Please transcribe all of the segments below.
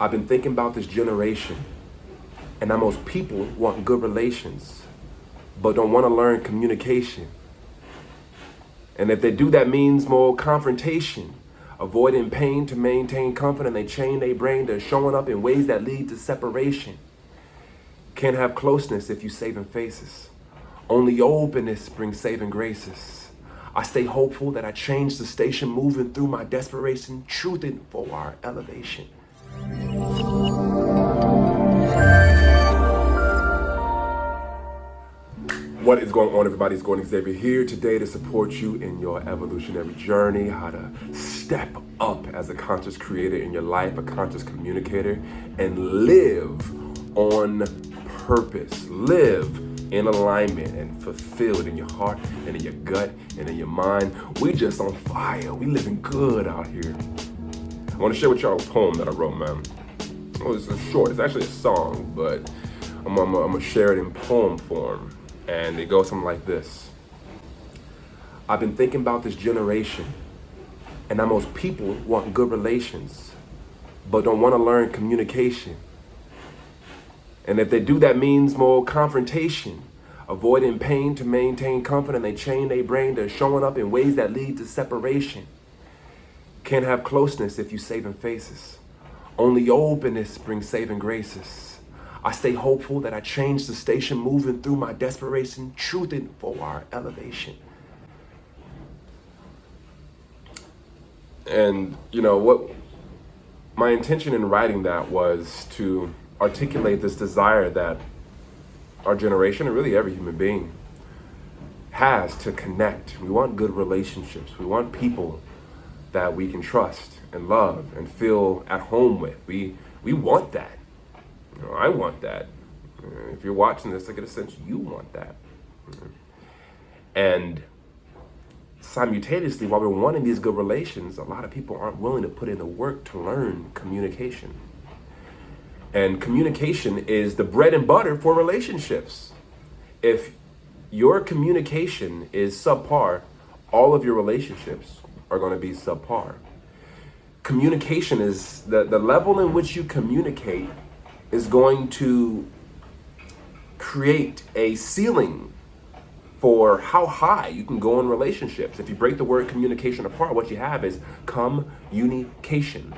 I've been thinking about this generation, and how most people want good relations, but don't want to learn communication. And if they do, that means more confrontation, avoiding pain to maintain comfort, and they chain their brain to showing up in ways that lead to separation. Can't have closeness if you saving faces. Only openness brings saving graces. I stay hopeful that I change the station, moving through my desperation, truthing for our elevation. What is going on, everybody? It's Gordon Xavier here today to support you in your evolutionary journey, how to step up as a conscious creator in your life, a conscious communicator, and live on purpose. Live in alignment and fulfilled in your heart and in your gut and in your mind. We just on fire. We living good out here. I want to share with y'all a poem that I wrote, man. Well, it's short. It's actually a song, but I'm gonna share it in poem form. And it goes something like this. I've been thinking about this generation, and how most people want good relations, but don't want to learn communication. And if they do, that means more confrontation, avoiding pain to maintain comfort, and they chain their brain to showing up in ways that lead to separation. Can't have closeness if you saving faces. Only openness brings saving graces. I stay hopeful that I change the station, moving through my desperation, truthing for our elevation. And you know what? My intention in writing that was to articulate this desire that our generation, and really every human being, has to connect. We want good relationships. We want people that we can trust and love and feel at home with. We want that. You know, I want that. If you're watching this, I get a sense you want that. And simultaneously, while we're wanting these good relations, a lot of people aren't willing to put in the work to learn communication. And communication is the bread and butter for relationships. If your communication is subpar, all of your relationships are going to be subpar. Communication is the level in which you communicate is going to create a ceiling for how high you can go in relationships. If you break the word communication apart, what you have is communication.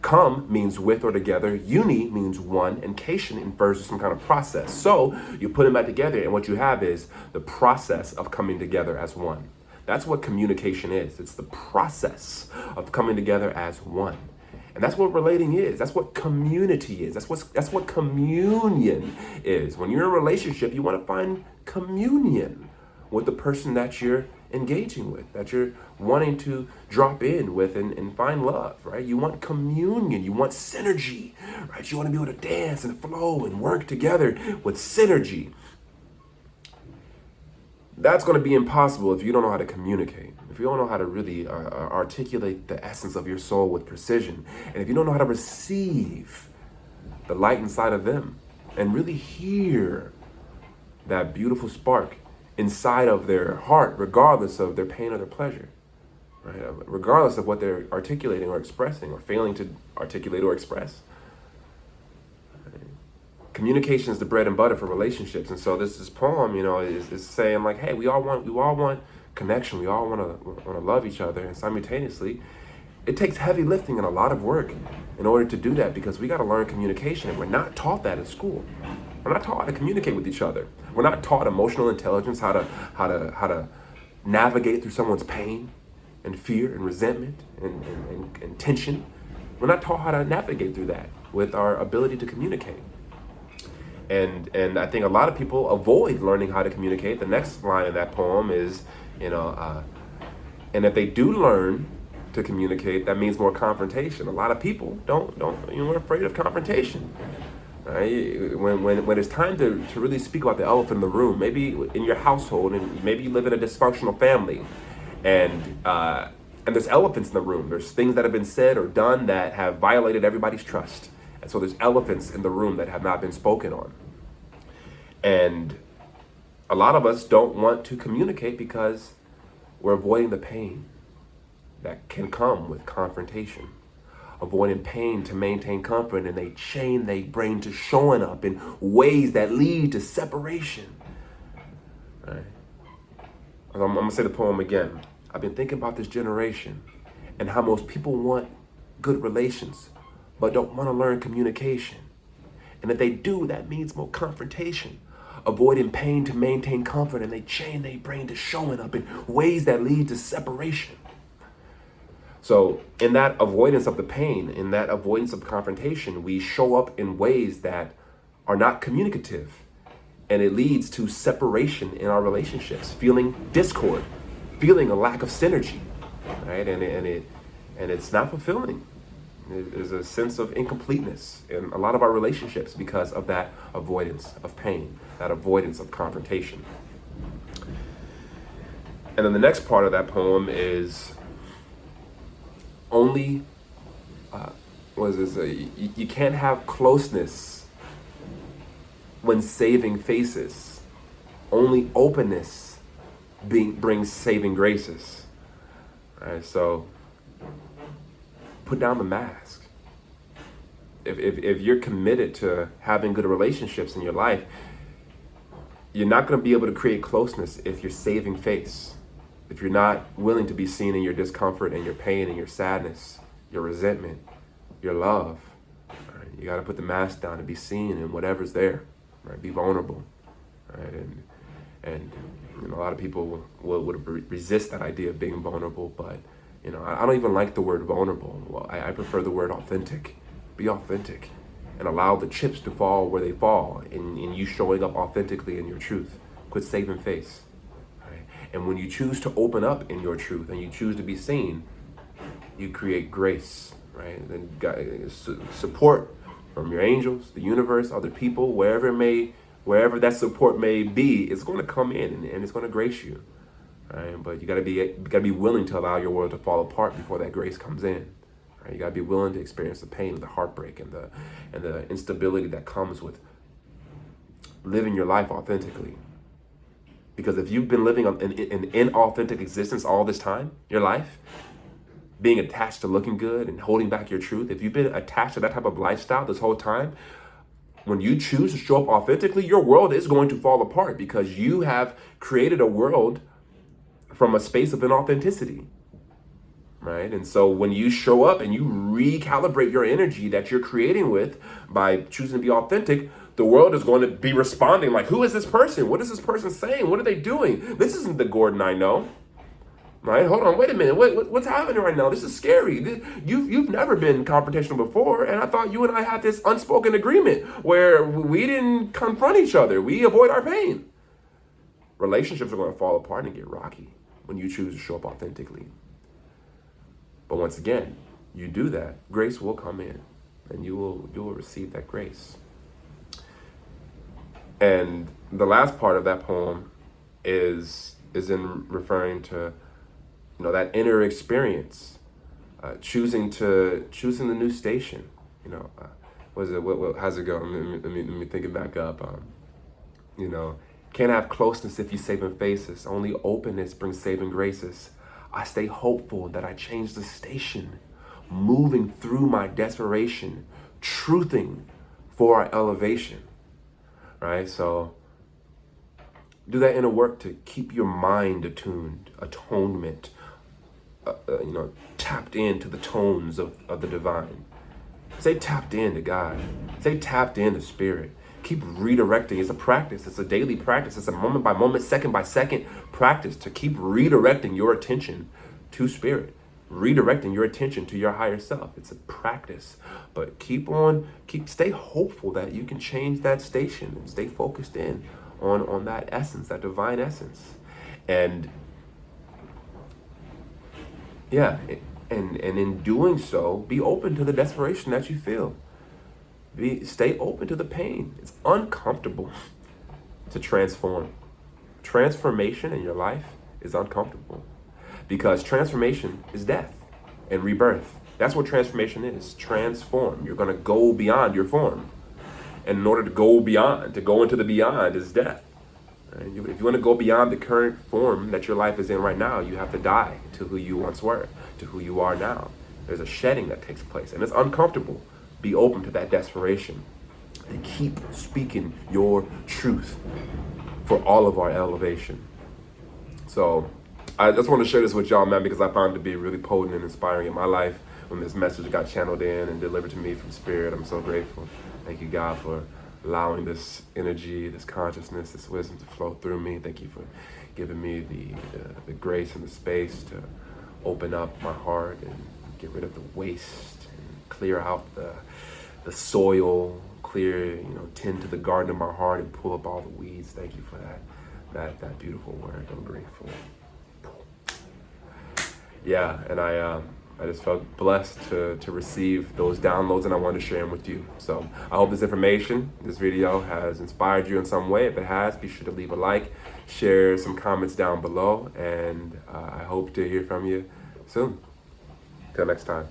Come means with or together, uni means one, and cation infers to some kind of process. So you put them back together, and what you have is the process of coming together as one. That's what communication is. It's the process of coming together as one. And that's what relating is. That's what community is. That's what communion is. When you're in a relationship, you want to find communion with the person that you're engaging with, that you're wanting to drop in with and find love, right? You want communion. You want synergy, right? You want to be able to dance and flow and work together with synergy. That's going to be impossible if you don't know how to communicate, if you don't know how to really articulate the essence of your soul with precision, and if you don't know how to receive the light inside of them and really hear that beautiful spark inside of their heart, regardless of their pain or their pleasure, right? Regardless of what they're articulating or expressing or failing to articulate or express. Communication is the bread and butter for relationships, and so this poem, you know, is saying like, hey, we all want connection. We all want to love each other, and simultaneously, it takes heavy lifting and a lot of work in order to do that, because we got to learn communication, and we're not taught that in school. We're not taught how to communicate with each other. We're not taught emotional intelligence, how to navigate through someone's pain and fear and resentment and tension. We're not taught how to navigate through that with our ability to communicate. And I think a lot of people avoid learning how to communicate. The next line of that poem is, and if they do learn to communicate, that means more confrontation. A lot of people we're afraid of confrontation. Right? When it's time to really speak about the elephant in the room, maybe in your household, and maybe you live in a dysfunctional family, and there's elephants in the room. There's things that have been said or done that have violated everybody's trust. And so there's elephants in the room that have not been spoken on. And a lot of us don't want to communicate because we're avoiding the pain that can come with confrontation. avoiding pain to maintain comfort, and they chain their brain to showing up in ways that lead to separation. Right? I'm gonna say the poem again. I've been thinking about this generation and how most people want good relations, but don't want to learn communication. And if they do, that means more confrontation. Avoiding pain to maintain comfort, and they chain their brain to showing up in ways that lead to separation. So in that avoidance of the pain, in that avoidance of confrontation, we show up in ways that are not communicative. And it leads to separation in our relationships, feeling discord, feeling a lack of synergy, right? And it's not fulfilling. There's a sense of incompleteness in a lot of our relationships because of that avoidance of pain, that avoidance of confrontation. And then the next part of that poem is only, you can't have closeness when saving faces. Only openness brings saving graces. All right, so put down the mask. If you're committed to having good relationships in your life, you're not going to be able to create closeness if you're saving face. If you're not willing to be seen in your discomfort and your pain and your sadness, your resentment, your love. Right? You got to put the mask down and be seen in whatever's there. Right? Be vulnerable. Right? And you know, a lot of people would resist that idea of being vulnerable, but you know, I don't even like the word vulnerable. Well, I prefer the word authentic. Be authentic and allow the chips to fall where they fall in you showing up authentically in your truth. Quit saving face. Right? And when you choose to open up in your truth and you choose to be seen, you create grace, right? Then support from your angels, the universe, other people, wherever that support may be, it's going to come in and it's going to grace you. Right? But you gotta be willing to allow your world to fall apart before that grace comes in. Right? You gotta be willing to experience the pain, the heartbreak, and the instability that comes with living your life authentically. Because if you've been living an inauthentic existence all this time, your life, being attached to looking good and holding back your truth, if you've been attached to that type of lifestyle this whole time, when you choose to show up authentically, your world is going to fall apart because you have created a world from a space of inauthenticity, right? And so when you show up and you recalibrate your energy that you're creating with by choosing to be authentic, the world is going to be responding like, who is this person? What is this person saying? What are they doing? This isn't the Gordon I know, right? Hold on, wait a minute. What's happening right now? This is scary. You've never been confrontational before, and I thought you and I had this unspoken agreement where we didn't confront each other. We avoid our pain. Relationships are going to fall apart and get rocky when you choose to show up authentically. But once again, you do that, grace will come in and you will receive that grace. And the last part of that poem is in referring to, you know, that inner experience, choosing the new station. You know, how's it go? Let me think it back up. You know, can't have closeness if you saving faces. Only openness brings saving graces. I stay hopeful that I change the station, moving through my desperation, truthing for our elevation, right? So do that inner work to keep your mind attuned, atonement, tapped into the tones of the divine. Stay tapped into God. Stay tapped into spirit. Keep redirecting. It's a practice. It's a daily practice. It's a moment by moment, second by second practice to keep redirecting your attention to spirit, redirecting your attention to your higher self. It's a practice, but stay hopeful that you can change that station and stay focused in on that essence, that divine essence. And yeah, and in doing so, be open to the desperation that you feel. Stay open to the pain. It's uncomfortable to transform. Transformation in your life is uncomfortable because transformation is death and rebirth. That's what transformation is. Transform. You're going to go beyond your form. And in order to go beyond, to go into the beyond is death. Right? If you want to go beyond the current form that your life is in right now, you have to die to who you once were, to who you are now. There's a shedding that takes place, and it's uncomfortable. Be open to that desperation and keep speaking your truth for all of our elevation. So I just want to share this with y'all, man, because I found it to be really potent and inspiring in my life when this message got channeled in and delivered to me from Spirit. I'm so grateful. Thank you, God, for allowing this energy, this consciousness, this wisdom to flow through me. Thank you for giving me the grace and the space to open up my heart and get rid of the waste and clear out the soil, tend to the garden of my heart and pull up all the weeds. Thank you for that beautiful work. I'm grateful. Yeah, and I just felt blessed to receive those downloads, and I wanted to share them with you. So I hope this information, this video, has inspired you in some way. If it has, be sure to leave a like, share some comments down below, and I hope to hear from you soon. Till next time.